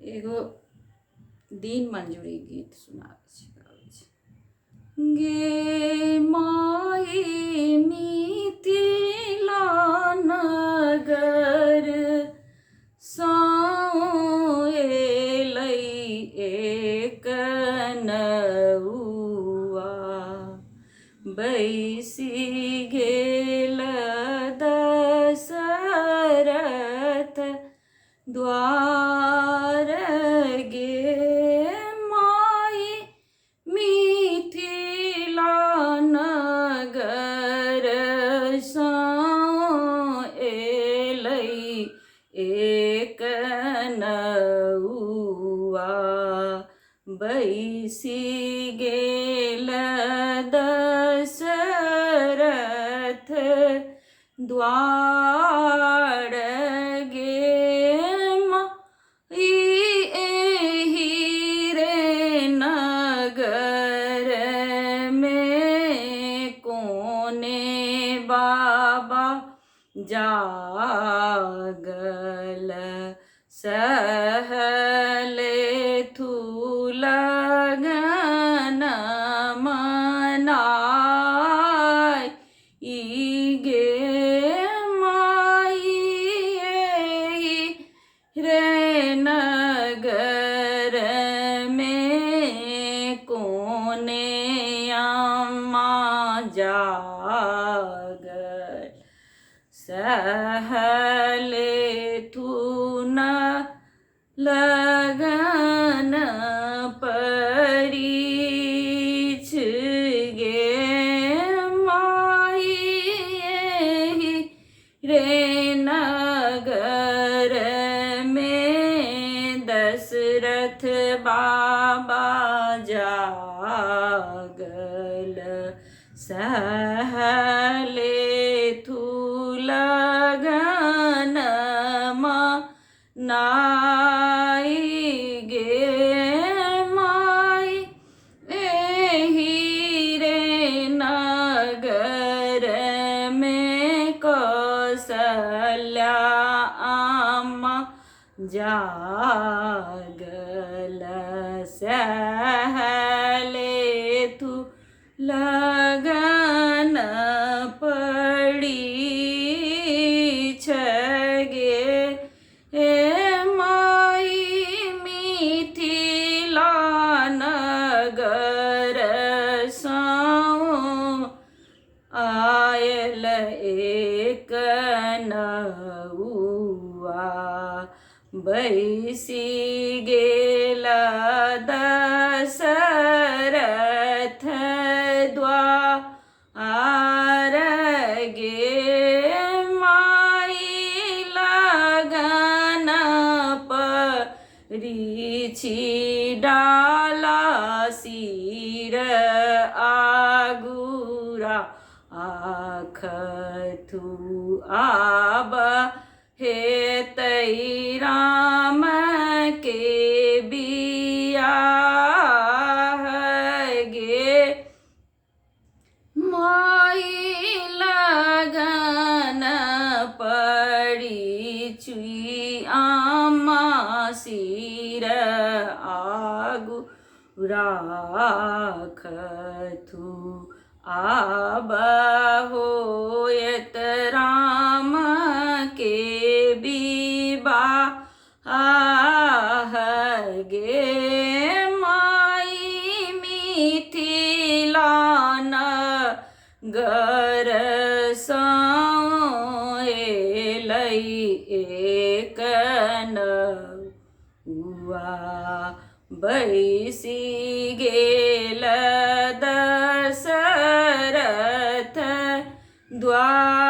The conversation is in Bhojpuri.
एगो दिन मंजूरी गीत सुनाबै छी। गे माई मिथिला नगर एलै एक नौआ, बैसी गेल दशरथ द्वार। गे माई मिथिला नगर एलै एक नौआ, बैसी गेल दशरथ द्वार। गे माई एहि रे नगर में कोने बाबा जागल, सहले थू लगन मनाई। गे माई एहि रे नगर में कोने अम्मा जागल, सहले थू न लगन परीछ। गे माई एहि रे नगर में दशरथ बाबा जागल, सहले थू लगन मनाई। गे माई एहि रे नगर में कौशल्या अम्मा जागल, सहले थू लगन परीछ। गे माई मिथिला नगर आयल एक नौआ, बैसी गेल दशरथ द्वार। गे माई लगन परीछि डाला सिर आगुरा, आख थू आब हेतै राम के बियाह। गे माई लगन परीछि अम्मा सिर आगुरा, आख थू आब होयत राम के विवाह। गे माई मिथिला नगर एलै एक नौआ, बैसी गेल दशरथ द्वार।